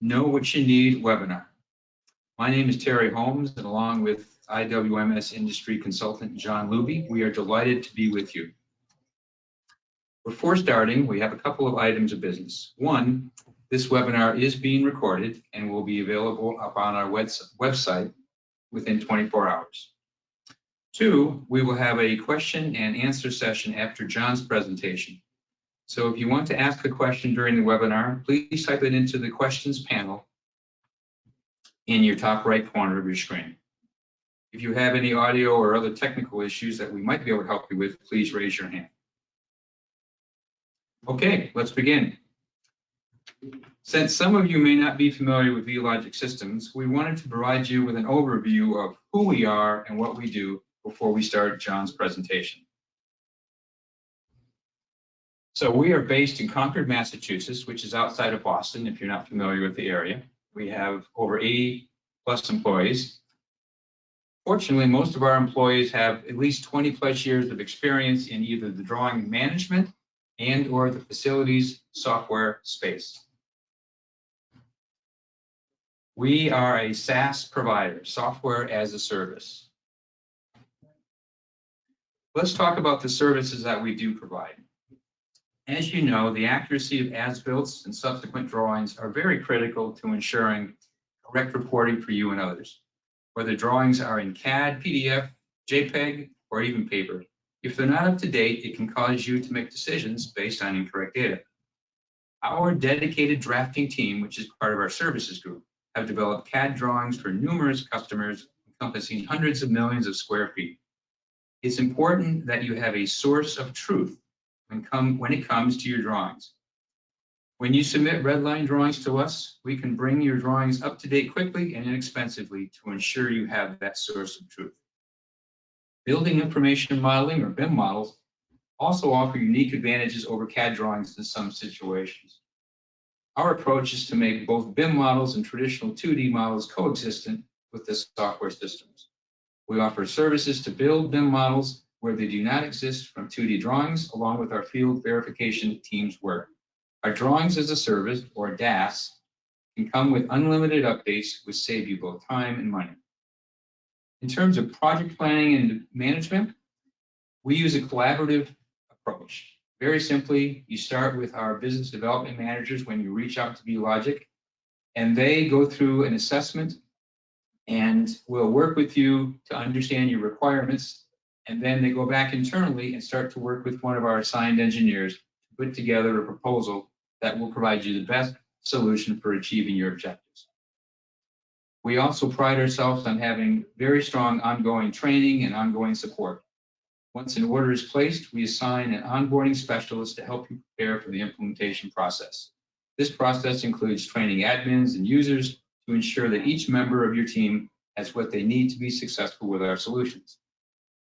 Know What You Need webinar. My name is Terry Holmes, and along with IWMS industry consultant John Luby, we are delighted to be with you. Before starting, we have a couple of items of business. One, this webinar is being recorded and will be available up on our website within 24 hours. Two, we will have a question and answer session after John's presentation. So if you want to ask a question during the webinar, please type it into the questions panel in your top right corner of your screen. If you have any audio or other technical issues that we might be able to help you with, please raise your hand. Okay, let's begin. Since some of you may not be familiar with VLogic Systems, we wanted to provide you with an overview of who we are and what we do before we start John's presentation. So we are based in Concord, Massachusetts, which is outside of Boston, if you're not familiar with the area. We have over 80 plus employees. Fortunately, most of our employees have at least 20 plus years of experience in either the drawing management and or the facilities software space. We are a SaaS provider, software as a service. Let's talk about the services that we do provide. As you know, the accuracy of as-built and subsequent drawings are very critical to ensuring correct reporting for you and others. Whether drawings are in CAD, PDF, JPEG, or even paper, if they're not up to date, it can cause you to make decisions based on incorrect data. Our dedicated drafting team, which is part of our services group, have developed CAD drawings for numerous customers encompassing hundreds of millions of square feet. It's important that you have a source of truth when it comes to your drawings. When you submit red line drawings to us, we can bring your drawings up to date quickly and inexpensively to ensure you have that source of truth. Building information modeling, or BIM models, also offer unique advantages over CAD drawings in some situations. Our approach is to make both BIM models and traditional 2D models coexistent with the software systems. We offer services to build BIM models where they do not exist from 2D drawings, along with our field verification team's work. Our drawings as a service, or DAS, can come with unlimited updates, which save you both time and money. In terms of project planning and management, we use a collaborative approach. Very simply, you start with our business development managers when you reach out to VLogic, and they go through an assessment and will work with you to understand your requirements. And then they go back internally and start to work with one of our assigned engineers to put together a proposal that will provide you the best solution for achieving your objectives. We also pride ourselves on having very strong ongoing training and ongoing support. Once an order is placed, we assign an onboarding specialist to help you prepare for the implementation process. This process includes training admins and users to ensure that each member of your team has what they need to be successful with our solutions.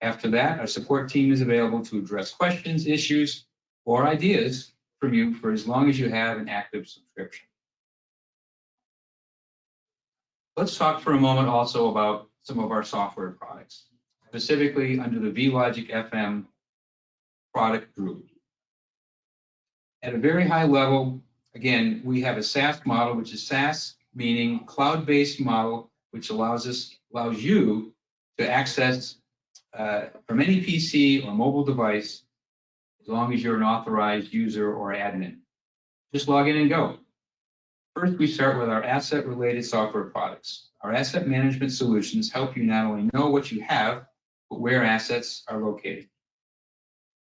After that, our support team is available to address questions, issues, or ideas from you for as long as you have an active subscription. Let's talk for a moment also about some of our software products, specifically under the VLogicFM product group. At a very high level, again, we have a SaaS model, which is SaaS, meaning cloud-based model, which allows you to access from any PC or mobile device, as long as you're an authorized user or admin. Just log in and go. First, we start with our asset-related software products. Our asset management solutions help you not only know what you have, but where assets are located.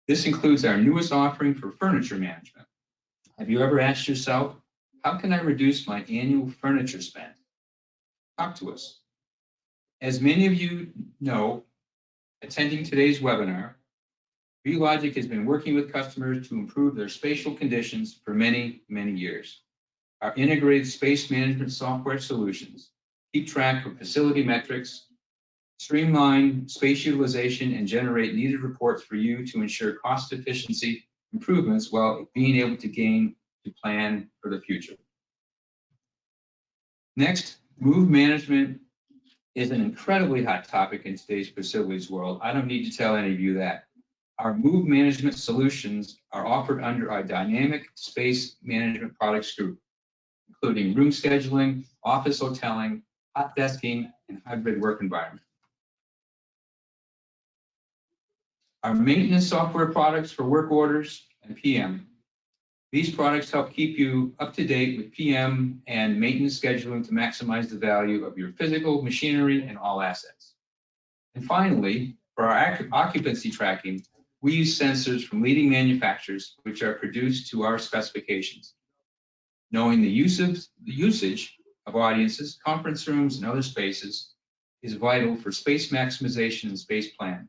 This includes our newest offering for furniture management. Have you ever asked yourself, how can I reduce my annual furniture spend? Talk to us. As many of you know, attending today's webinar, VLogic has been working with customers to improve their spatial conditions for many, many years. Our integrated space management software solutions keep track of facility metrics, streamline space utilization, and generate needed reports for you to ensure cost efficiency improvements while being able to plan for the future. Next, move management is an incredibly hot topic in today's facilities world. I don't need to tell any of you that. Our move management solutions are offered under our dynamic space management products group. including room scheduling, office hoteling, hot desking, and hybrid work environment. Our maintenance software products for work orders and PM. These products help keep you up to date with PM and maintenance scheduling to maximize the value of your physical machinery and all assets. And finally, for our occupancy tracking, we use sensors from leading manufacturers which are produced to our specifications. Knowing the usage of audiences, conference rooms, and other spaces is vital for space maximization and space planning.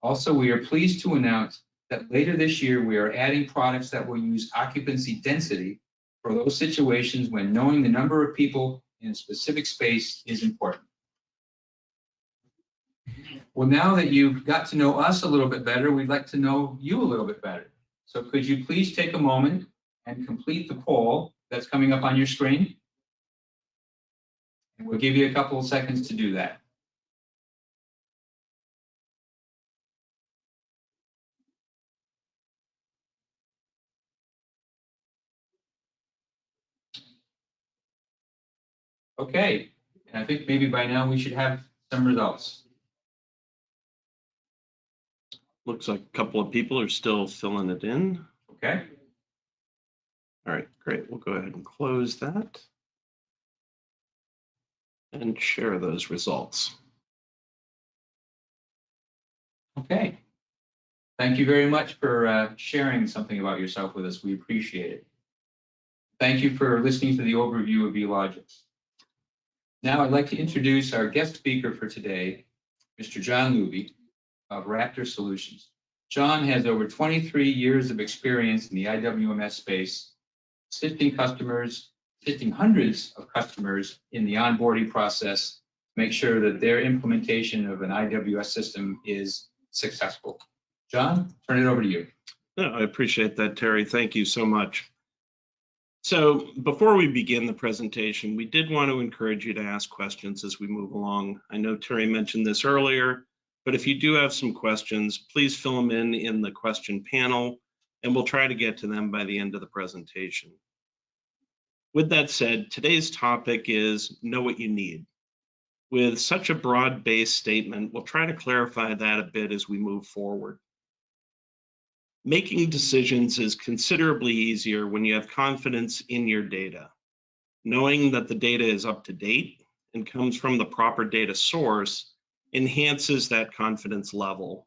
Also, we are pleased to announce that later this year, we are adding products that will use occupancy density for those situations when knowing the number of people in a specific space is important. Well, now that you've got to know us a little bit better, we'd like to know you a little bit better. So could you please take a moment and complete the poll that's coming up on your screen? And we'll give you a couple of seconds to do that. Okay, and I think maybe by now we should have some results. Looks like a couple of people are still filling it in. Okay. All right, great. We'll go ahead and close that and share those results. Okay. Thank you very much for sharing something about yourself with us. We appreciate it. Thank you for listening to the overview of VLogic. Now I'd like to introduce our guest speaker for today, Mr. John Luby of Raptor Solutions. John has over 23 years of experience in the IWMS space, assisting hundreds of customers in the onboarding process to make sure that their implementation of an IWS system is successful. John, turn it over to you. No, I appreciate that, Terry. Thank you so much. So before we begin the presentation, we did want to encourage you to ask questions as we move along. I know Terry mentioned this earlier, but if you do have some questions, please fill them in the question panel, and we'll try to get to them by the end of the presentation. With that said, today's topic is know what you need. With such a broad-based statement, we'll try to clarify that a bit as we move forward. Making decisions is considerably easier when you have confidence in your data. Knowing that the data is up to date and comes from the proper data source enhances that confidence level.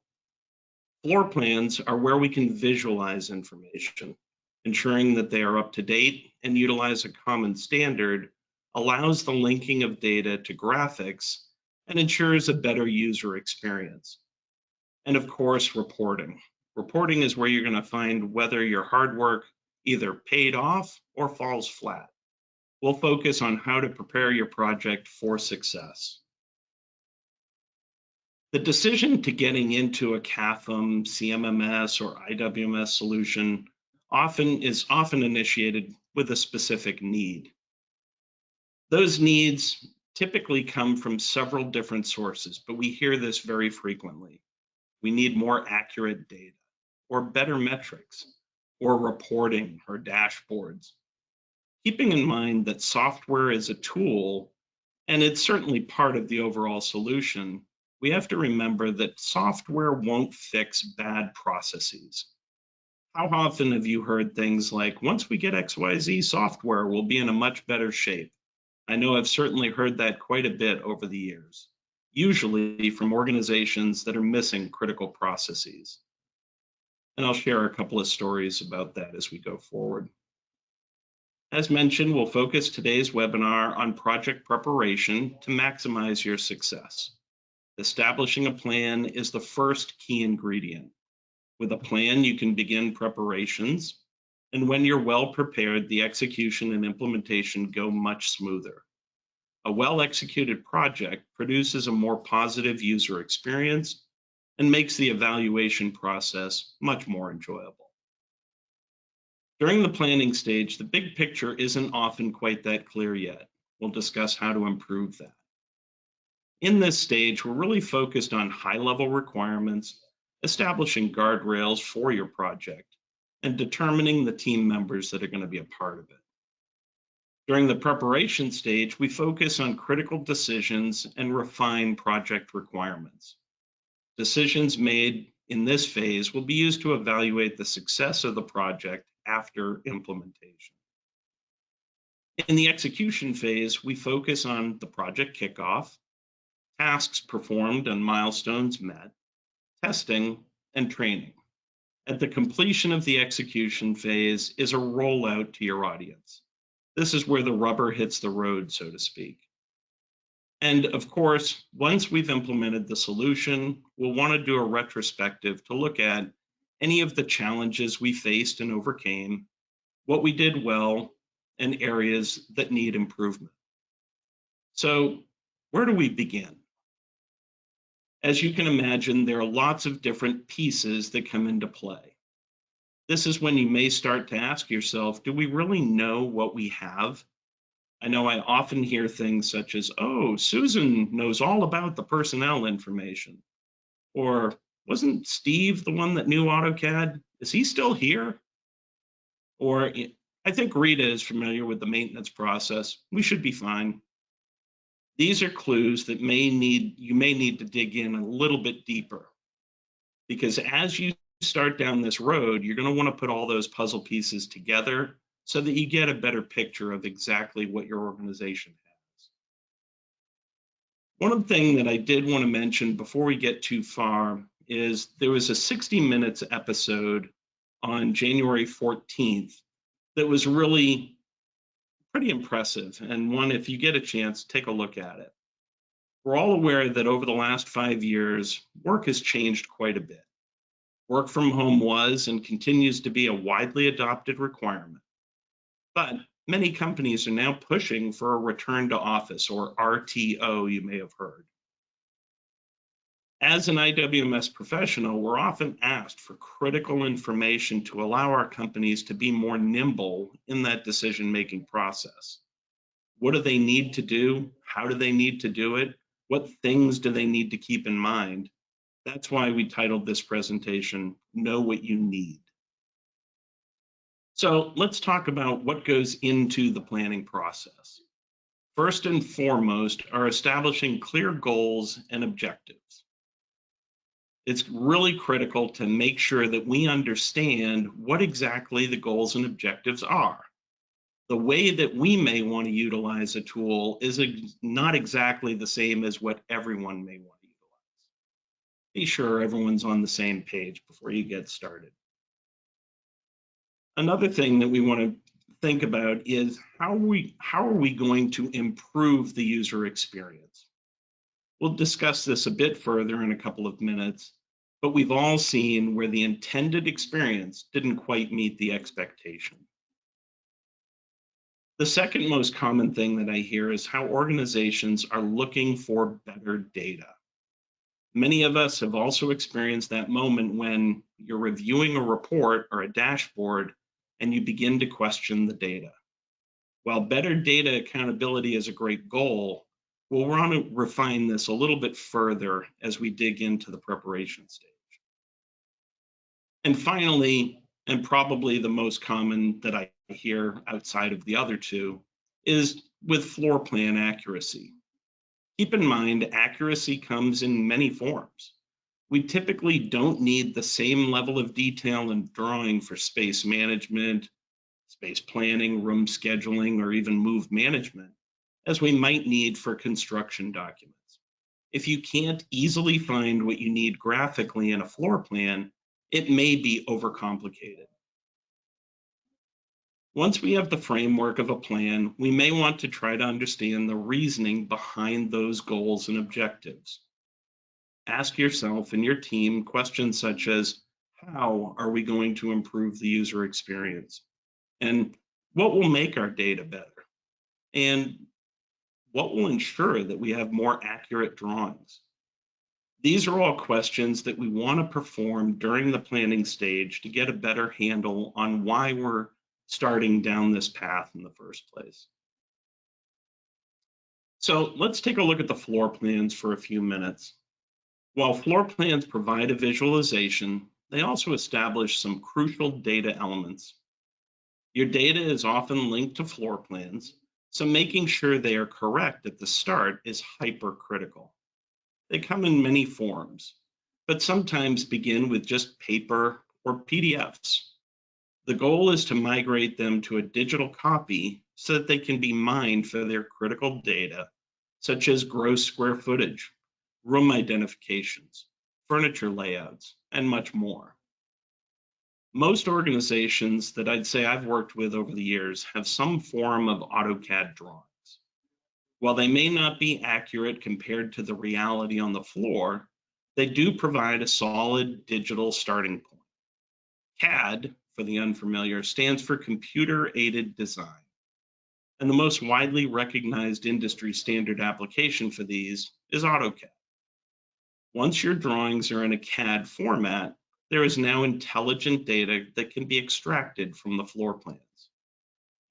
Floor plans are where we can visualize information. Ensuring that they are up to date and utilize a common standard allows the linking of data to graphics and ensures a better user experience. And of course, reporting. Reporting is where you're going to find whether your hard work either paid off or falls flat. We'll focus on how to prepare your project for success. The decision to getting into a CAFM, CMMS, or IWMS solution is often initiated with a specific need. Those needs typically come from several different sources, but we hear this very frequently. We need more accurate data, or better metrics, or reporting, or dashboards. Keeping in mind that software is a tool, and it's certainly part of the overall solution, we have to remember that software won't fix bad processes. How often have you heard things like, once we get XYZ software, we'll be in a much better shape? I know I've certainly heard that quite a bit over the years, usually from organizations that are missing critical processes. And I'll share a couple of stories about that as we go forward. As mentioned, we'll focus today's webinar on project preparation to maximize your success. Establishing a plan is the first key ingredient. With a plan, you can begin preparations, and when you're well prepared, the execution and implementation go much smoother. A well-executed project produces a more positive user experience and makes the evaluation process much more enjoyable. During the planning stage, the big picture isn't often quite that clear yet. We'll discuss how to improve that. In this stage, we're really focused on high-level requirements, establishing guardrails for your project, and determining the team members that are going to be a part of it. During the preparation stage, we focus on critical decisions and refine project requirements. Decisions made in this phase will be used to evaluate the success of the project after implementation. In the execution phase, we focus on the project kickoff, tasks performed and milestones met, testing, and training. At the completion of the execution phase is a rollout to your audience. This is where the rubber hits the road, so to speak. And of course, once we've implemented the solution, we'll want to do a retrospective to look at any of the challenges we faced and overcame, what we did well, and areas that need improvement. So, where do we begin? As you can imagine, there are lots of different pieces that come into play. This is when you may start to ask yourself, do we really know what we have? I know I often hear things such as, oh, Susan knows all about the personnel information. Or wasn't Steve the one that knew AutoCAD? Is he still here? Or I think Rita is familiar with the maintenance process. We should be fine. These are clues that you may need to dig in a little bit deeper, because as you start down this road, you're going to want to put all those puzzle pieces together so that you get a better picture of exactly what your organization has. One thing that I did want to mention before we get too far is there was a 60 Minutes episode on January 14th that was really pretty impressive, and one, if you get a chance, take a look at it. We're all aware that over the last 5 years, work has changed quite a bit. Work from home was and continues to be a widely adopted requirement, but many companies are now pushing for a return to office, or RTO, you may have heard. As an IWMS professional, we're often asked for critical information to allow our companies to be more nimble in that decision-making process. What do they need to do? How do they need to do it? What things do they need to keep in mind? That's why we titled this presentation, Know What You Need. So let's talk about what goes into the planning process. First and foremost are establishing clear goals and objectives. It's really critical to make sure that we understand what exactly the goals and objectives are. The way that we may want to utilize a tool is not exactly the same as what everyone may want to utilize. Be sure everyone's on the same page before you get started. Another thing that we want to think about is how are we going to improve the user experience? We'll discuss this a bit further in a couple of minutes, but we've all seen where the intended experience didn't quite meet the expectation. The second most common thing that I hear is how organizations are looking for better data. Many of us have also experienced that moment when you're reviewing a report or a dashboard and you begin to question the data. While better data accountability is a great goal, we'll want to refine this a little bit further as we dig into the preparation stage. And finally, and probably the most common that I hear outside of the other two, is with floor plan accuracy. Keep in mind, accuracy comes in many forms. We typically don't need the same level of detail and drawing for space management, space planning, room scheduling, or even move management as we might need for construction documents. If you can't easily find what you need graphically in a floor plan, it may be overcomplicated. Once we have the framework of a plan, we may want to try to understand the reasoning behind those goals and objectives. Ask yourself and your team questions such as, how are we going to improve the user experience? And what will make our data better? And what will ensure that we have more accurate drawings? These are all questions that we want to perform during the planning stage to get a better handle on why we're starting down this path in the first place. So let's take a look at the floor plans for a few minutes. While floor plans provide a visualization, they also establish some crucial data elements. Your data is often linked to floor plans, So making sure they are correct at the start is hypercritical. They come in many forms, but sometimes begin with just paper or PDFs. The goal is to migrate them to a digital copy so that they can be mined for their critical data, such as gross square footage, room identifications, furniture layouts, and much more. Most organizations that I'd say I've worked with over the years have some form of AutoCAD drawings. While they may not be accurate compared to the reality on the floor, they do provide a solid digital starting point. CAD, for the unfamiliar, stands for Computer-Aided Design. And the most widely recognized industry standard application for these is AutoCAD. Once your drawings are in a CAD format, there is now intelligent data that can be extracted from the floor plans.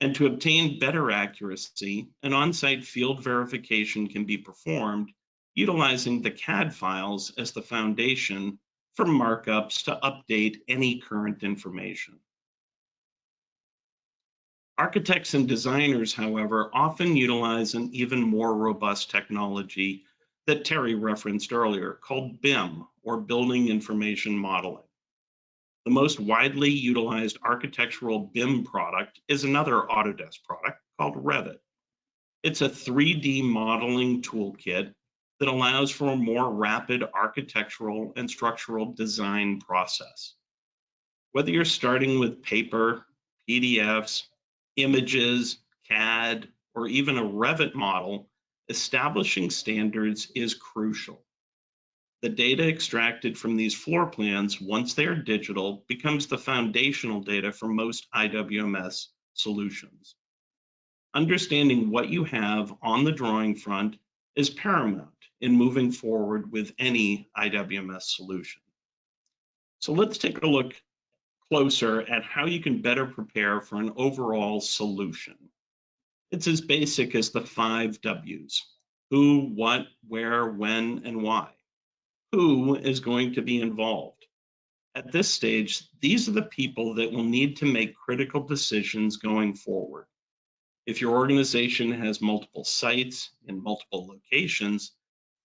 And to obtain better accuracy, an on-site field verification can be performed utilizing the CAD files as the foundation for markups to update any current information. Architects and designers, however, often utilize an even more robust technology that Terry referenced earlier, called BIM, or Building Information Modeling. The most widely utilized architectural BIM product is another Autodesk product called Revit. It's a 3D modeling toolkit that allows for a more rapid architectural and structural design process. Whether you're starting with paper, PDFs, images, CAD, or even a Revit model, establishing standards is crucial. The data extracted from these floor plans, once they are digital, becomes the foundational data for most IWMS solutions. Understanding what you have on the drawing front is paramount in moving forward with any IWMS solution. So let's take a look closer at how you can better prepare for an overall solution. It's as basic as the 5 W's: who, what, where, when, and why. Who is going to be involved? At this stage, these are the people that will need to make critical decisions going forward. If your organization has multiple sites in multiple locations,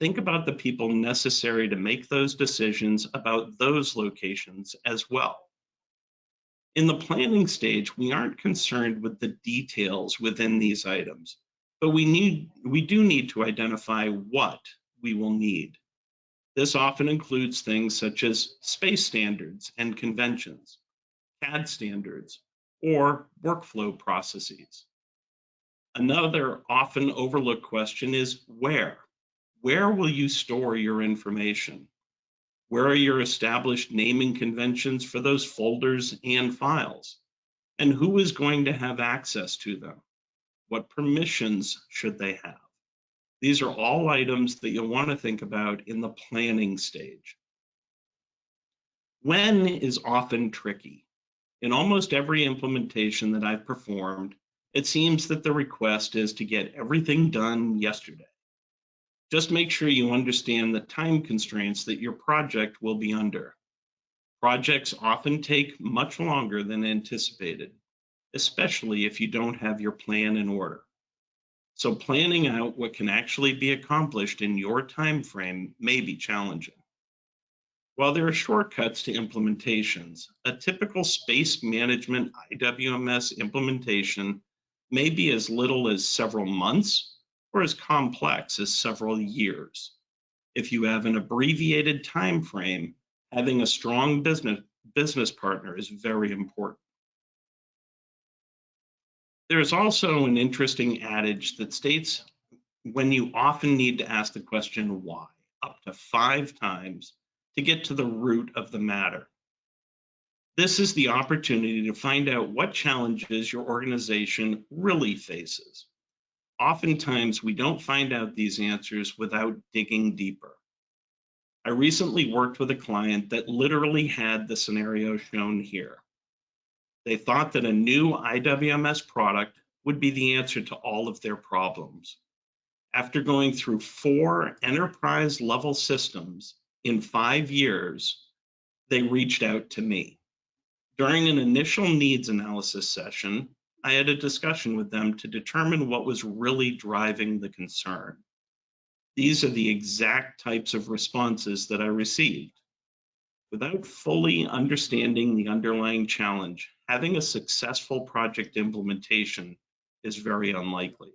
think about the people necessary to make those decisions about those locations as well. In the planning stage, we aren't concerned with the details within these items, but we do need to identify what we will need. This often includes things such as space standards and conventions, CAD standards, or workflow processes. Another often overlooked question is where? Where will you store your information? Where are your established naming conventions for those folders and files? And who is going to have access to them? What permissions should they have? These are all items that you'll want to think about in the planning stage. When is often tricky. In almost every implementation that I've performed, it seems that the request is to get everything done yesterday. Just make sure you understand the time constraints that your project will be under. Projects often take much longer than anticipated, especially if you don't have your plan in order. So planning out what can actually be accomplished in your time frame may be challenging. While there are shortcuts to implementations, a typical space management IWMS implementation may be as little as several months or as complex as several years. If you have an abbreviated time frame, having a strong business partner is very important. There is also an interesting adage that states when you often need to ask the question why, up to 5 times to get to the root of the matter. This is the opportunity to find out what challenges your organization really faces. Oftentimes, we don't find out these answers without digging deeper. I recently worked with a client that literally had the scenario shown here. They thought that a new IWMS product would be the answer to all of their problems. After going through 4 enterprise-level systems in 5 years, they reached out to me. During an initial needs analysis session, I had a discussion with them to determine what was really driving the concern. These are the exact types of responses that I received. Without fully understanding the underlying challenge, having a successful project implementation is very unlikely.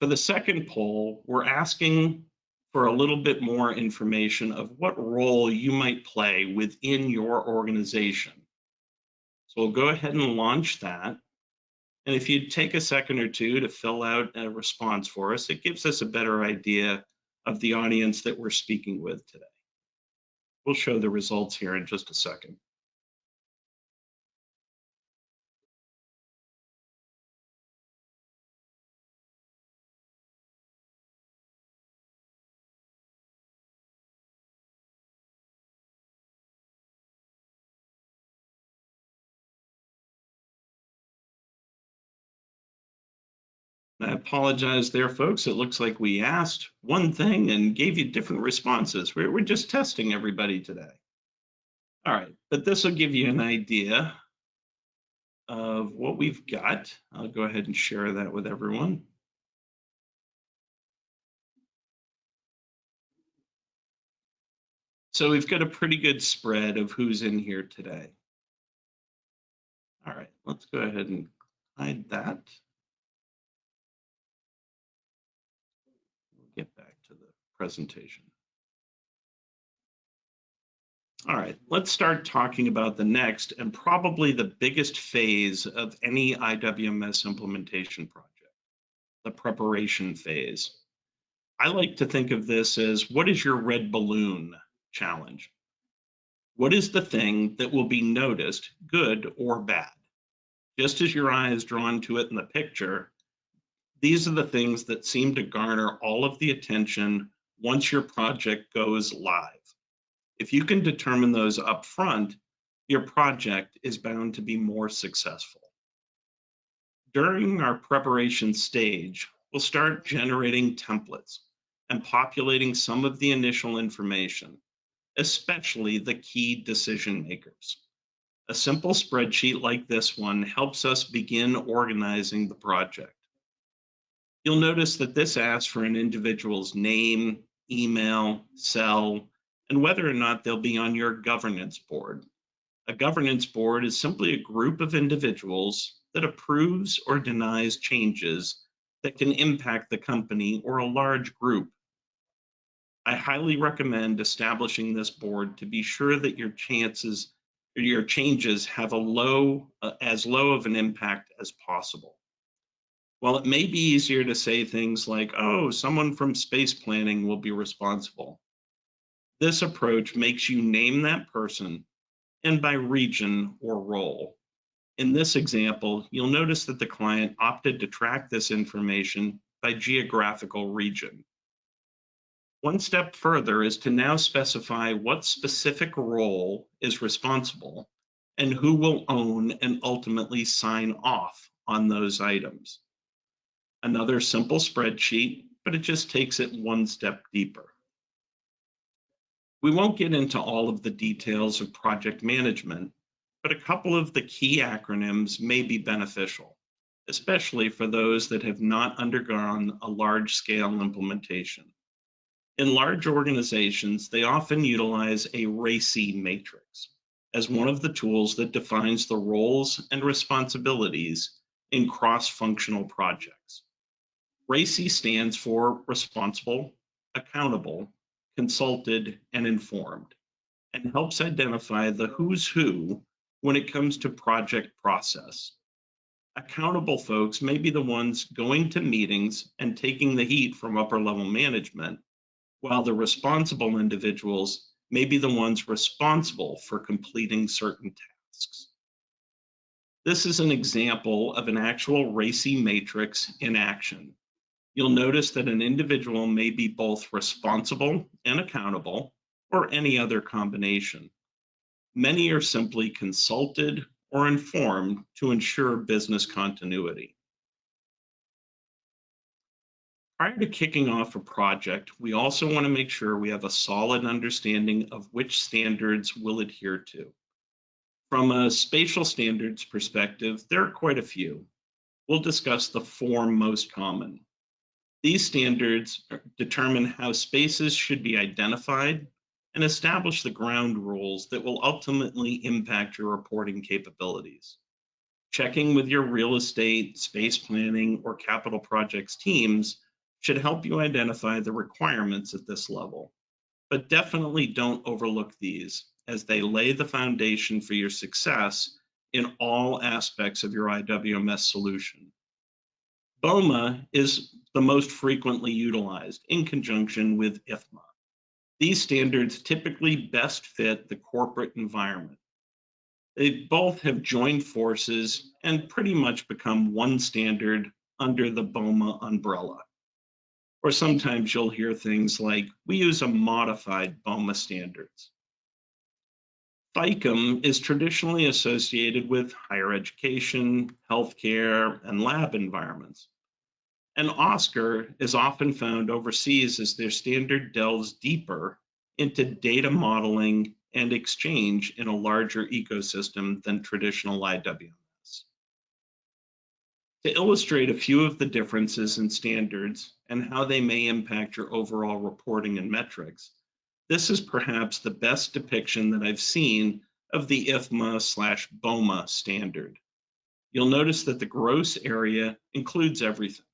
For the second poll, we're asking for a little bit more information of what role you might play within your organization. So we'll go ahead and launch that. And if you take a second or two to fill out a response for us, it gives us a better idea of the audience that we're speaking with today. We'll show the results here in just a second. I apologize there, folks. It looks like we asked one thing and gave you different responses. We're just testing everybody today. All right, but this will give you an idea of what we've got. I'll go ahead and share that with everyone. So we've got a pretty good spread of who's in here today. All right, let's go ahead and hide that. We'll get back to the presentation. All right, let's start talking about the next and probably the biggest phase of any IWMS implementation project, the preparation phase. I like to think of this as, what is your red balloon challenge? What is the thing that will be noticed, good or bad? Just as your eye is drawn to it in the picture, these are the things that seem to garner all of the attention once your project goes live. If you can determine those up front, your project is bound to be more successful. During our preparation stage, we'll start generating templates and populating some of the initial information, especially the key decision makers. A simple spreadsheet like this one helps us begin organizing the project. You'll notice that this asks for an individual's name, email, cell, and whether or not they'll be on your governance board. A governance board is simply a group of individuals that approves or denies changes that can impact the company or a large group. I highly recommend establishing this board to be sure that your changes have as low of an impact as possible. While it may be easier to say things like, oh, someone from space planning will be responsible, this approach makes you name that person and by region or role. In this example, you'll notice that the client opted to track this information by geographical region. One step further is to now specify what specific role is responsible and who will own and ultimately sign off on those items. Another simple spreadsheet, but it just takes it one step deeper. We won't get into all of the details of project management, but a couple of the key acronyms may be beneficial, especially for those that have not undergone a large-scale implementation. In large organizations, they often utilize a RACI matrix as one of the tools that defines the roles and responsibilities in cross-functional projects. RACI stands for responsible, accountable, consulted, and informed, and helps identify the who's who when it comes to project process. Accountable folks may be the ones going to meetings and taking the heat from upper level management, while the responsible individuals may be the ones responsible for completing certain tasks. This is an example of an actual RACI matrix in action. You'll notice that an individual may be both responsible and accountable, or any other combination. Many are simply consulted or informed to ensure business continuity. Prior to kicking off a project, we also want to make sure we have a solid understanding of which standards we'll adhere to. From a spatial standards perspective, there are quite a few. We'll discuss the four most common. These standards determine how spaces should be identified and establish the ground rules that will ultimately impact your reporting capabilities. Checking with your real estate, space planning, or capital projects teams should help you identify the requirements at this level. But definitely don't overlook these, as they lay the foundation for your success in all aspects of your IWMS solution. BOMA is the most frequently utilized in conjunction with IFMA. These standards typically best fit the corporate environment. They both have joined forces and pretty much become one standard under the BOMA umbrella. Or sometimes you'll hear things like, we use a modified BOMA standards. FICM is traditionally associated with higher education, healthcare, and lab environments. And OSCRE is often found overseas as their standard delves deeper into data modeling and exchange in a larger ecosystem than traditional IWMS. To illustrate a few of the differences in standards and how they may impact your overall reporting and metrics, this is perhaps the best depiction that I've seen of the IFMA/BOMA standard. You'll notice that the gross area includes everything.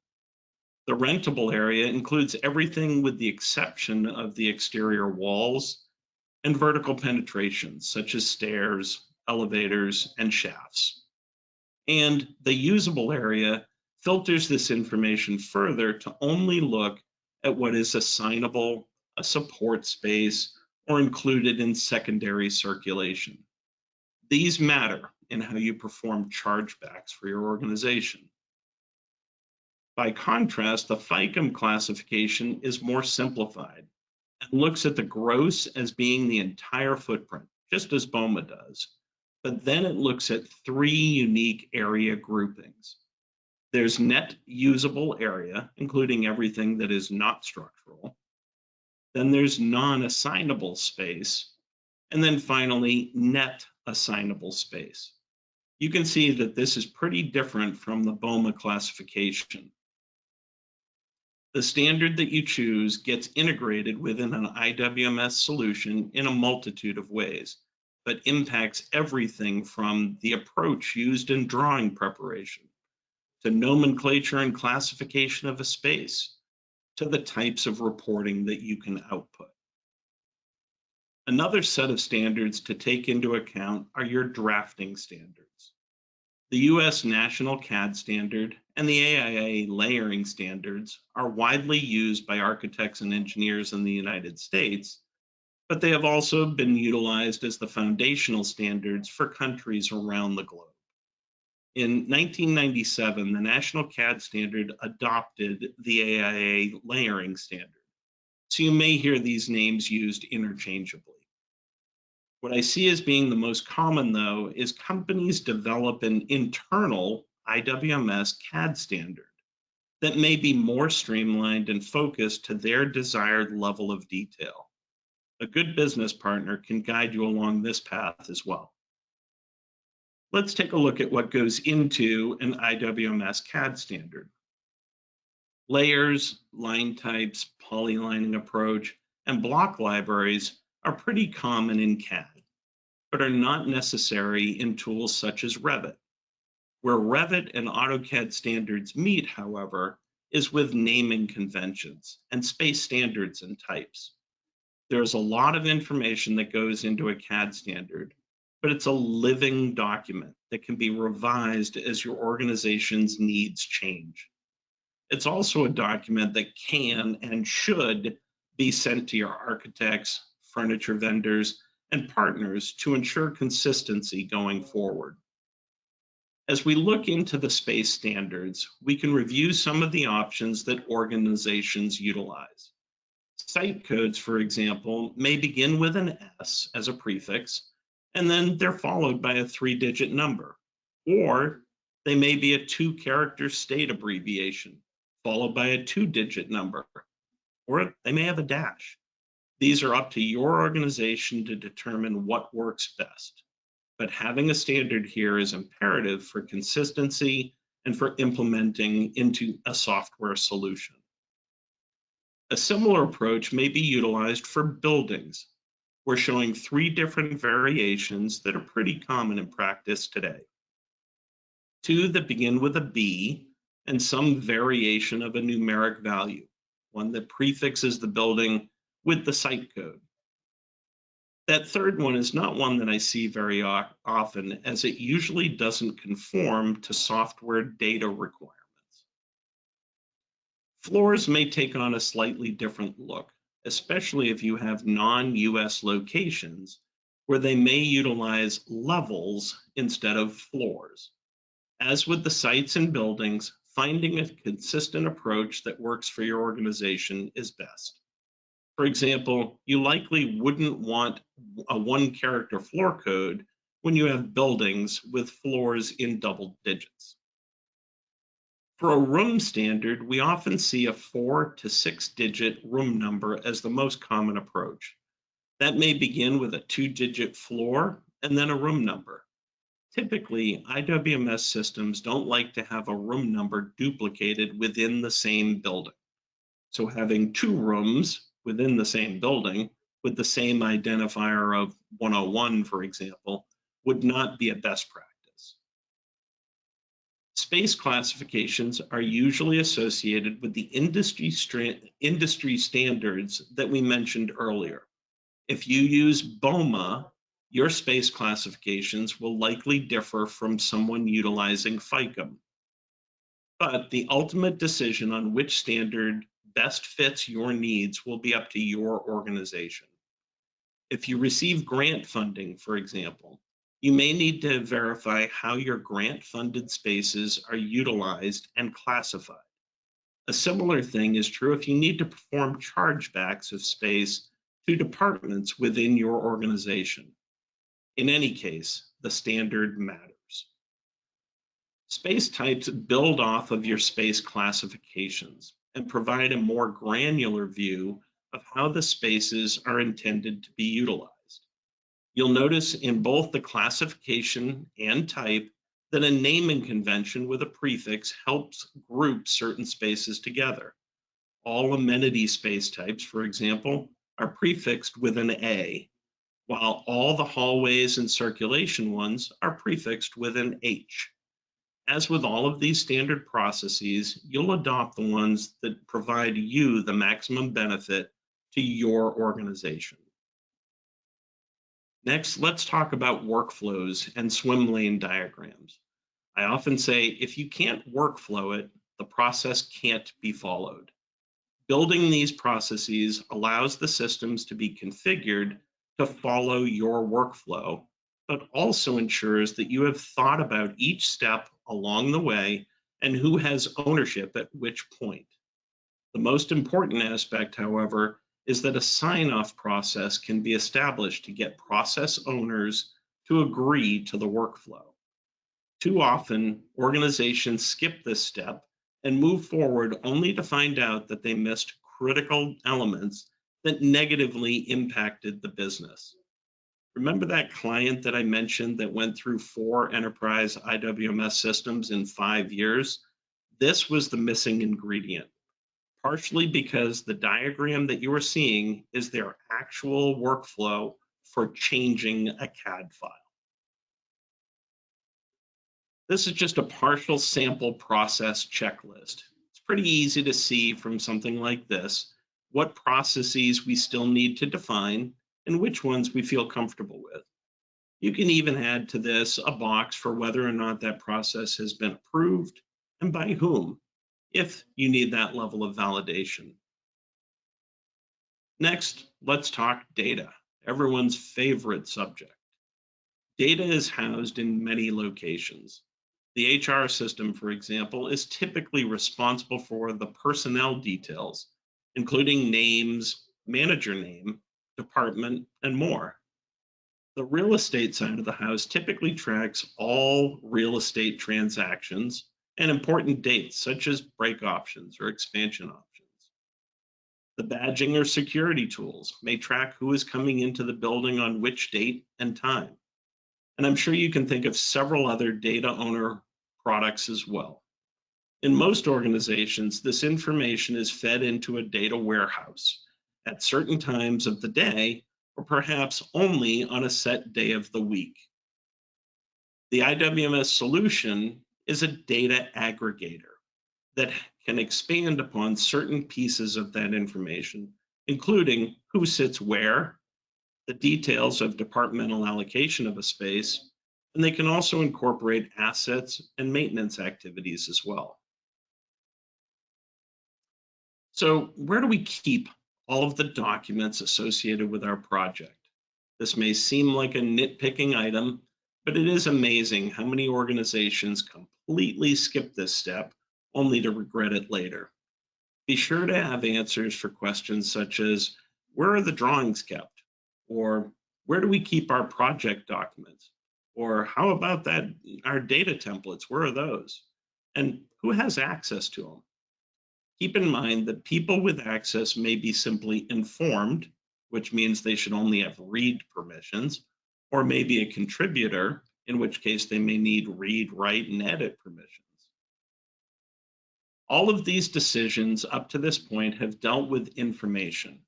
The rentable area includes everything with the exception of the exterior walls and vertical penetrations, such as stairs, elevators, and shafts. And the usable area filters this information further to only look at what is assignable, a support space, or included in secondary circulation. These matter in how you perform chargebacks for your organization. By contrast, the FICM classification is more simplified and looks at the gross as being the entire footprint, just as BOMA does. But then it looks at three unique area groupings. There's net usable area, including everything that is not structural. Then there's non-assignable space. And then finally, net assignable space. You can see that this is pretty different from the BOMA classification. The standard that you choose gets integrated within an IWMS solution in a multitude of ways, but impacts everything from the approach used in drawing preparation, to nomenclature and classification of a space, to the types of reporting that you can output. Another set of standards to take into account are your drafting standards. The US National CAD standard and the AIA layering standards are widely used by architects and engineers in the United States, but they have also been utilized as the foundational standards for countries around the globe. In 1997, the National CAD standard adopted the AIA layering standard, so you may hear these names used interchangeably. What I see as being the most common, though, is companies develop an internal IWMS CAD standard that may be more streamlined and focused to their desired level of detail. A good business partner can guide you along this path as well. Let's take a look at what goes into an IWMS CAD standard. Layers, line types, polylining approach, and block libraries are pretty common in CAD, but are not necessary in tools such as Revit. Where Revit and AutoCAD standards meet, however, is with naming conventions and space standards and types. There's a lot of information that goes into a CAD standard, but it's a living document that can be revised as your organization's needs change. It's also a document that can and should be sent to your architects, furniture vendors, and partners to ensure consistency going forward. As we look into the space standards, we can review some of the options that organizations utilize. Site codes, for example, may begin with an S as a prefix, and then they're followed by a 3-digit number, or they may be a 2-character state abbreviation, followed by a 2-digit number, or they may have a dash. These are up to your organization to determine what works best. but having a standard here is imperative for consistency and for implementing into a software solution. A similar approach may be utilized for buildings. We're showing 3 different variations that are pretty common in practice today. 2 that begin with a B and some variation of a numeric value, one that prefixes the building with the site code. That third one is not one that I see very often, as it usually doesn't conform to software data requirements. Floors may take on a slightly different look, especially if you have non-US locations where they may utilize levels instead of floors. As with the sites and buildings, finding a consistent approach that works for your organization is best. For example, you likely wouldn't want a 1-character floor code when you have buildings with floors in double digits. For a room standard, we often see a 4 to 6-digit room number as the most common approach. That may begin with a 2-digit floor and then a room number. Typically, IWMS systems don't like to have a room number duplicated within the same building. So having 2 rooms within the same building with the same identifier of 101, for example, would not be a best practice. Space classifications are usually associated with the industry standards that we mentioned earlier. If you use BOMA, your space classifications will likely differ from someone utilizing FICM. But the ultimate decision on which standard best fits your needs will be up to your organization. If you receive grant funding, for example, you may need to verify how your grant-funded spaces are utilized and classified. A similar thing is true if you need to perform chargebacks of space to departments within your organization. In any case, the standard matters. Space types build off of your space classifications and provide a more granular view of how the spaces are intended to be utilized. You'll notice in both the classification and type that a naming convention with a prefix helps group certain spaces together. All amenity space types, for example, are prefixed with an A, while all the hallways and circulation ones are prefixed with an H. As with all of these standard processes, you'll adopt the ones that provide you the maximum benefit to your organization. Next, let's talk about workflows and swim lane diagrams. I often say, if you can't workflow it, the process can't be followed. Building these processes allows the systems to be configured to follow your workflow, but also ensures that you have thought about each step along the way and who has ownership at which point. The most important aspect, however, is that a sign-off process can be established to get process owners to agree to the workflow. Too often, organizations skip this step and move forward only to find out that they missed critical elements that negatively impacted the business. Remember that client that I mentioned that went through 4 enterprise IWMS systems in 5 years? This was the missing ingredient, partially because the diagram that you are seeing is their actual workflow for changing a CAD file. This is just a partial sample process checklist. It's pretty easy to see from something like this what processes we still need to define and which ones we feel comfortable with. You can even add to this a box for whether or not that process has been approved and by whom, if you need that level of validation. Next, let's talk data, everyone's favorite subject. Data is housed in many locations. The HR system, for example, is typically responsible for the personnel details, including names, manager name, department, and more. The real estate side of the house typically tracks all real estate transactions and important dates, such as break options or expansion options. The badging or security tools may track who is coming into the building on which date and time. And I'm sure you can think of several other data owner products as well. In most organizations, this information is fed into a data warehouse at certain times of the day, or perhaps only on a set day of the week. The IWMS solution is a data aggregator that can expand upon certain pieces of that information, including who sits where, the details of departmental allocation of a space, and they can also incorporate assets and maintenance activities as well. So where do we keep all of the documents associated with our project? This may seem like a nitpicking item, but it is amazing how many organizations completely skip this step only to regret it later. Be sure to have answers for questions such as, where are the drawings kept? Or where do we keep our project documents? Or how about that, our data templates, where are those? And who has access to them? Keep in mind that people with access may be simply informed, which means they should only have read permissions, or maybe a contributor, in which case they may need read, write, and edit permissions. All of these decisions up to this point have dealt with information,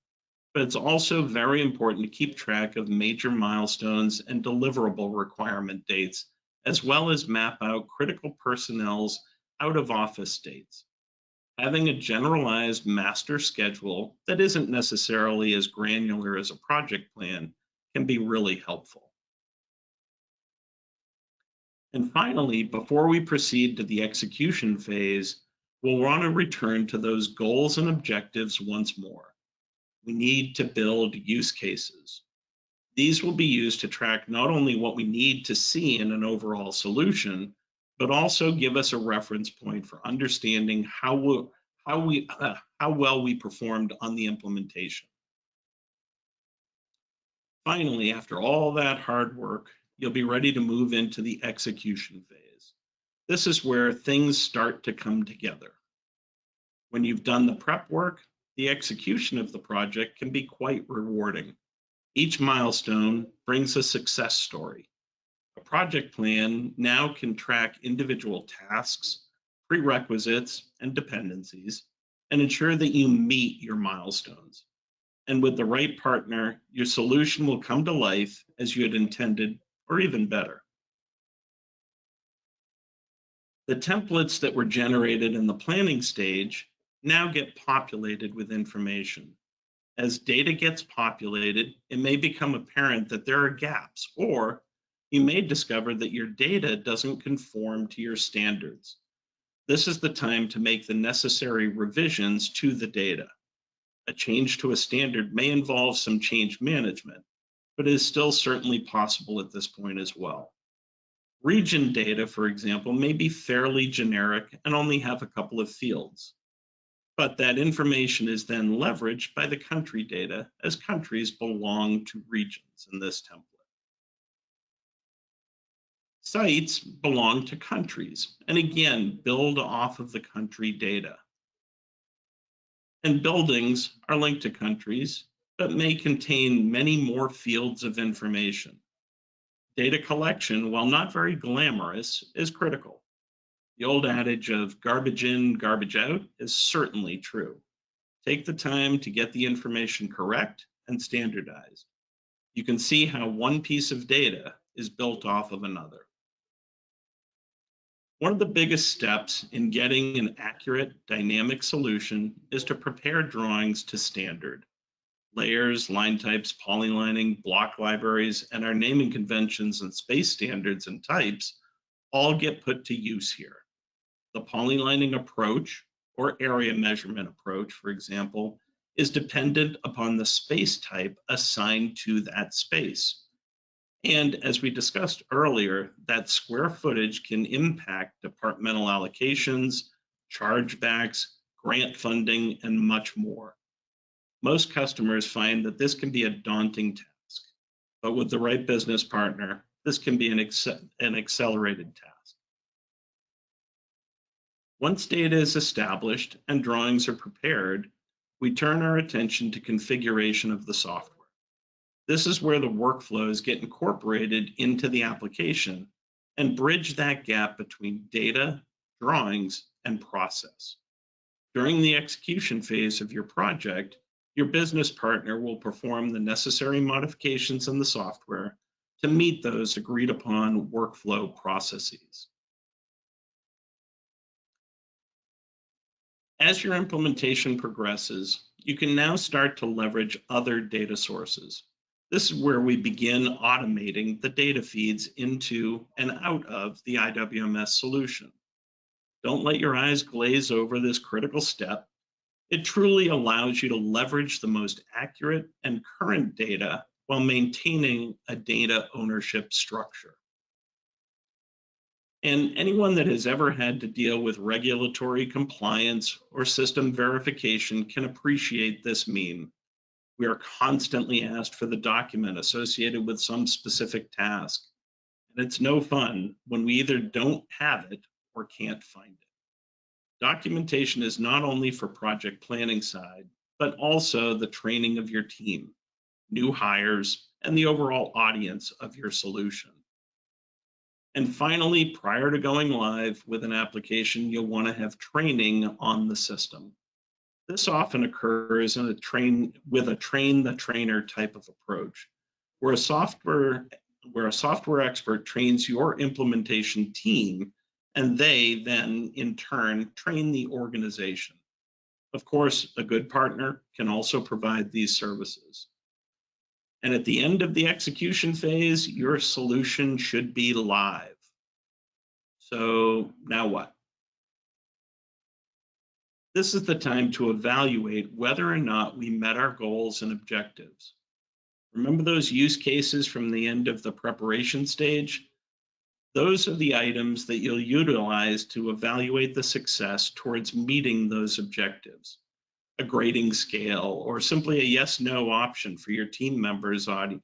but it's also very important to keep track of major milestones and deliverable requirement dates, as well as map out critical personnel's out of office dates. Having a generalized master schedule that isn't necessarily as granular as a project plan can be really helpful. And finally, before we proceed to the execution phase, we'll want to return to those goals and objectives once more. We need to build use cases. These will be used to track not only what we need to see in an overall solution, but also give us a reference point for understanding how well we performed on the implementation. Finally, after all that hard work, you'll be ready to move into the execution phase. This is where things start to come together. When you've done the prep work, the execution of the project can be quite rewarding. Each milestone brings a success story. A project plan now can track individual tasks, prerequisites, and dependencies, and ensure that you meet your milestones. And with the right partner, your solution will come to life as you had intended, or even better. The templates that were generated in the planning stage now get populated with information. As data gets populated, it may become apparent that there are gaps, or you may discover that your data doesn't conform to your standards. This is the time to make the necessary revisions to the data. A change to a standard may involve some change management, but it is still certainly possible at this point as well. Region data, for example, may be fairly generic and only have a couple of fields, but that information is then leveraged by the country data as countries belong to regions in this template. Sites belong to countries, and again, build off of the country data. And buildings are linked to countries, but may contain many more fields of information. Data collection, while not very glamorous, is critical. The old adage of garbage in, garbage out is certainly true. Take the time to get the information correct and standardized. You can see how one piece of data is built off of another. One of the biggest steps in getting an accurate dynamic solution is to prepare drawings to standard. Layers, line types, polylining, block libraries, and our naming conventions and space standards and types all get put to use here. The polylining approach, or area measurement approach, for example, is dependent upon the space type assigned to that space. And as we discussed earlier, that square footage can impact departmental allocations, chargebacks, grant funding, and much more. Most customers find that this can be a daunting task, but with the right business partner, this can be an accelerated task. Once data is established and drawings are prepared, we turn our attention to configuration of the software. This is where the workflows get incorporated into the application and bridge that gap between data, drawings, and process. During the execution phase of your project, your business partner will perform the necessary modifications in the software to meet those agreed upon workflow processes. As your implementation progresses, you can now start to leverage other data sources. This is where we begin automating the data feeds into and out of the IWMS solution. Don't let your eyes glaze over this critical step. It truly allows you to leverage the most accurate and current data while maintaining a data ownership structure. And anyone that has ever had to deal with regulatory compliance or system verification can appreciate this meme. We are constantly asked for the document associated with some specific task. And it's no fun when we either don't have it or can't find it. Documentation is not only for project planning side, but also the training of your team, new hires, and the overall audience of your solution. And finally, prior to going live with an application, you'll want to have training on the system. This often occurs in a train the trainer type of approach, where a software expert trains your implementation team, and they then in turn train the organization. Of course, a good partner can also provide these services. And at the end of the execution phase, your solution should be live. So now what? This is the time to evaluate whether or not we met our goals and objectives. Remember those use cases from the end of the preparation stage? Those are the items that you'll utilize to evaluate the success towards meeting those objectives. A grading scale or simply a yes/no option for your team members and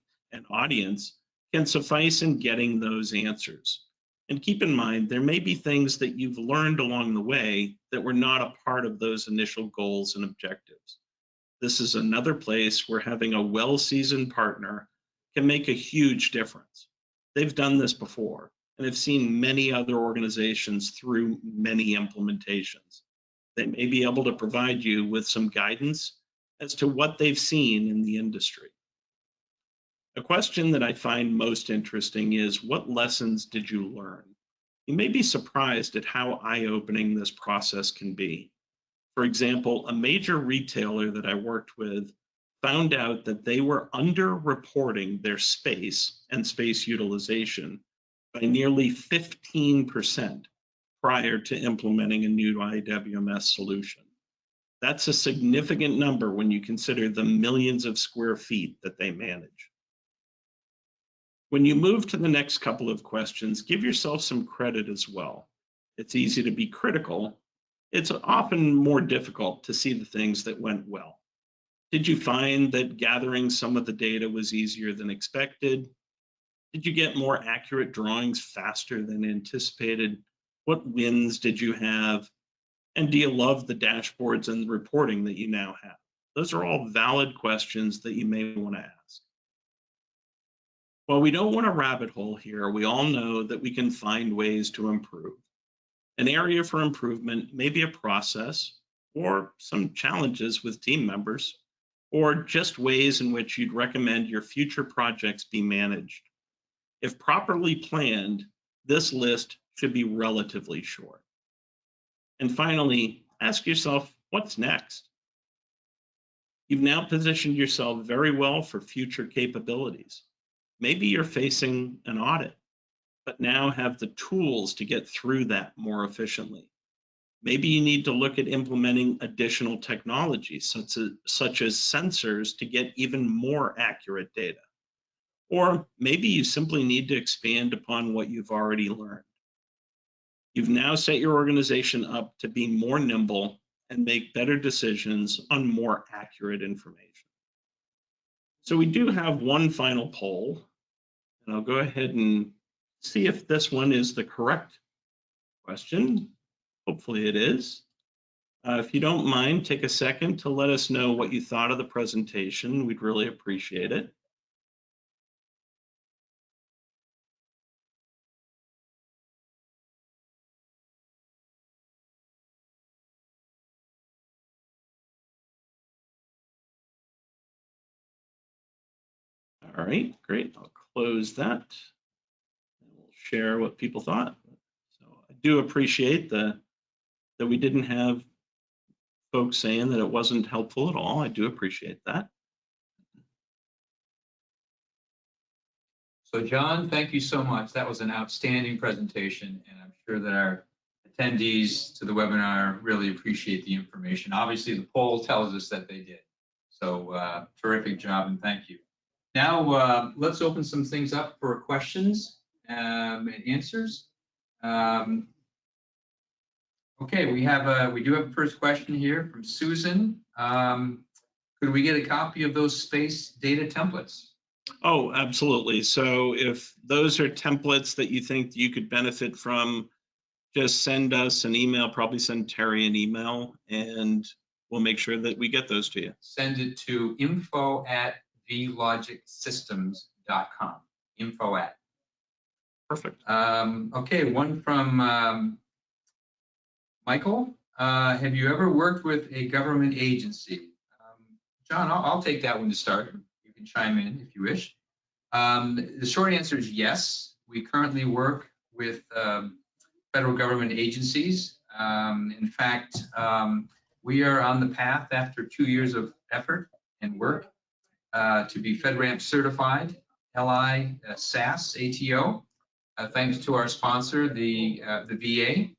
audience can suffice in getting those answers. And keep in mind, there may be things that you've learned along the way that were not a part of those initial goals and objectives. This is another place where having a well-seasoned partner can make a huge difference. They've done this before and have seen many other organizations through many implementations. They may be able to provide you with some guidance as to what they've seen in the industry. A question that I find most interesting is, what lessons did you learn? You may be surprised at how eye-opening this process can be. For example, a major retailer that I worked with found out that they were under-reporting their space and space utilization by nearly 15% prior to implementing a new IWMS solution. That's a significant number when you consider the millions of square feet that they manage. When you move to the next couple of questions, give yourself some credit as well. It's easy to be critical. It's often more difficult to see the things that went well. Did you find that gathering some of the data was easier than expected? Did you get more accurate drawings faster than anticipated? What wins did you have? And do you love the dashboards and the reporting that you now have? Those are all valid questions that you may want to ask. While we don't want a rabbit hole here, we all know that we can find ways to improve. An area for improvement may be a process or some challenges with team members, or just ways in which you'd recommend your future projects be managed. If properly planned, this list should be relatively short. And finally, ask yourself, what's next? You've now positioned yourself very well for future capabilities. Maybe you're facing an audit, but now have the tools to get through that more efficiently. Maybe you need to look at implementing additional technologies, such as sensors, to get even more accurate data. Or maybe you simply need to expand upon what you've already learned. You've now set your organization up to be more nimble and make better decisions on more accurate information. So we do have one final poll, and I'll go ahead and see if this one is the correct question. Hopefully it is. If you don't mind, take a second to let us know what you thought of the presentation. We'd really appreciate it. All right, great. I'll close that. And we'll share what people thought. So I do appreciate that we didn't have folks saying that it wasn't helpful at all. I do appreciate that. So John, thank you so much. That was an outstanding presentation, and I'm sure that our attendees to the webinar really appreciate the information. Obviously, the poll tells us that they did. So terrific job, and thank you. Now, let's open some things up for questions and answers. Okay, we do have a first question here from Susan. Could we get a copy of those space data templates? Oh, absolutely. So if those are templates that you think you could benefit from, just send us an email, probably send Terry an email, and we'll make sure that we get those to you. Send it to info@VLogicSystems.com. Info@. Perfect. Okay, one from Michael. Have you ever worked with a government agency? John, I'll take that one to start. You can chime in if you wish. The short answer is yes. We currently work with federal government agencies. In fact, we are on the path after 2 years of effort and work to be FedRAMP certified, LI SAS ATO, thanks to our sponsor, the VA.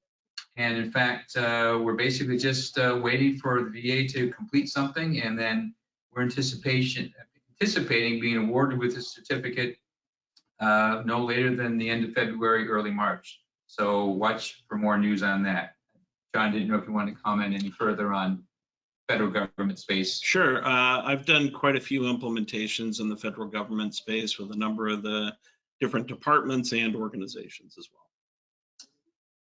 And in fact, we're basically just waiting for the VA to complete something, and then we're anticipating being awarded with a certificate no later than the end of February, early March. So watch for more news on that. John, didn't know if you want to comment any further on federal government space. Sure. I've done quite a few implementations in the federal government space with a number of the different departments and organizations as well.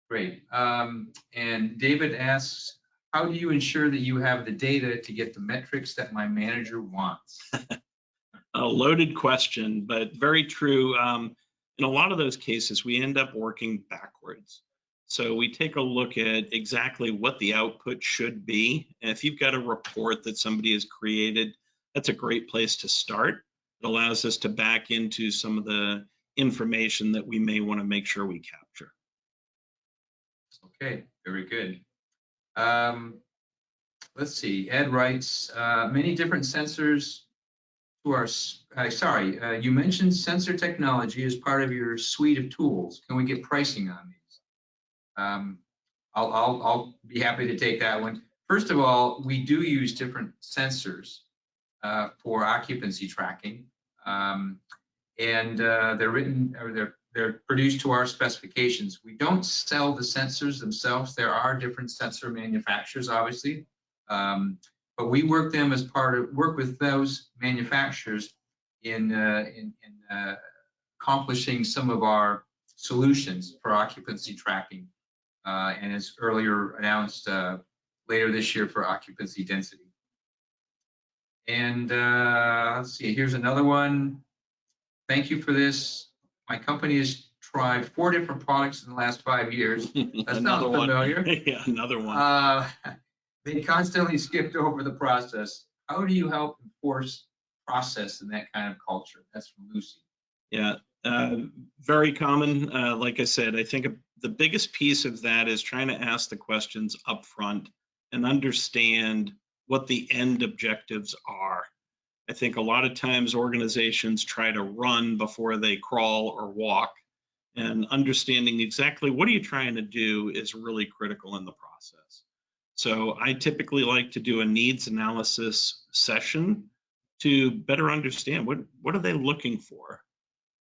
Great. And David asks, how do you ensure that you have the data to get the metrics that my manager wants? A loaded question, but very true. In a lot of those cases, we end up working backwards. So we take a look at exactly what the output should be. And if you've got a report that somebody has created, that's a great place to start. It allows us to back into some of the information that we may want to make sure we capture. Okay, very good. Let's see, Ed writes, many different sensors to our, you mentioned sensor technology as part of your suite of tools. Can we get pricing on these? I'll be happy to take that one. First of all, we do use different sensors for occupancy tracking, and they're written, or they're produced to our specifications. We don't sell the sensors themselves. There are different sensor manufacturers, obviously, but we work with those manufacturers in accomplishing some of our solutions for occupancy tracking, and as earlier announced, later this year for occupancy density. And let's see, here's another one. Thank you for this. My company has tried 4 different products in the last 5 years. That sounds familiar. Yeah, another one. They constantly skipped over the process. How do you help enforce process in that kind of culture? That's from Lucy. Yeah, very common. Like I said, I think the biggest piece of that is trying to ask the questions up front and understand what the end objectives are. I think a lot of times organizations try to run before they crawl or walk, and understanding exactly what are you trying to do is really critical in the process. So I typically like to do a needs analysis session to better understand what are they looking for.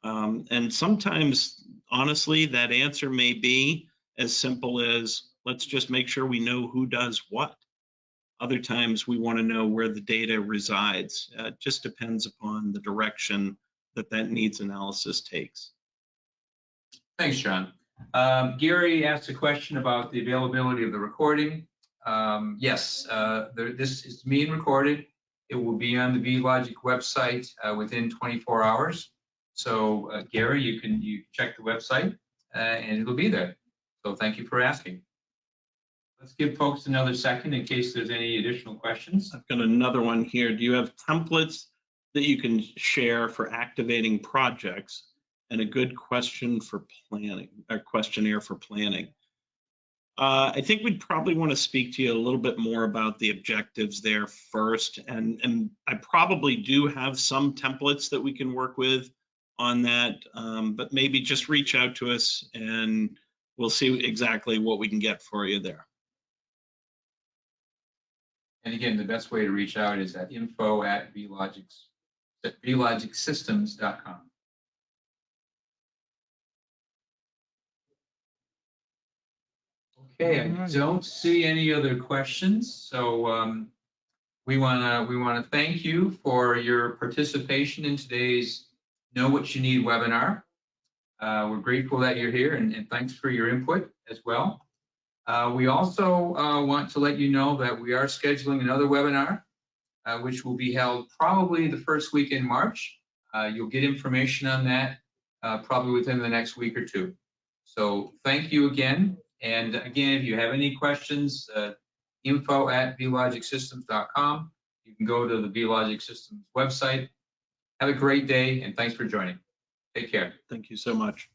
And sometimes, honestly, that answer may be as simple as, let's just make sure we know who does what. Other times we want to know where the data resides. It just depends upon the direction that needs analysis takes. Thanks, John. Gary asked a question about the availability of the recording. Yes, this is being recorded. It will be on the VLogic website within 24 hours. So Gary, you can check the website and it'll be there. So thank you for asking. Let's give folks another second in case there's any additional questions. I've got another one here. Do you have templates that you can share for activating projects and a good question for planning, a questionnaire for planning. I think we'd probably want to speak to you a little bit more about the objectives there first. And I probably do have some templates that we can work with on that, but maybe just reach out to us and we'll see exactly what we can get for you there. And again, the best way to reach out is at info@VLogicSystems.com. Okay, I don't see any other questions, so we wanna thank you for your participation in today's Know What You Need webinar. We're grateful that you're here, and thanks for your input as well. We also want to let you know that we are scheduling another webinar, which will be held probably the first week in March. You'll get information on that probably within the next week or two. So thank you again. And again, if you have any questions, info@VLogicSystems.com. You can go to the VLogic Systems website. Have a great day, and thanks for joining. Take care. Thank you so much.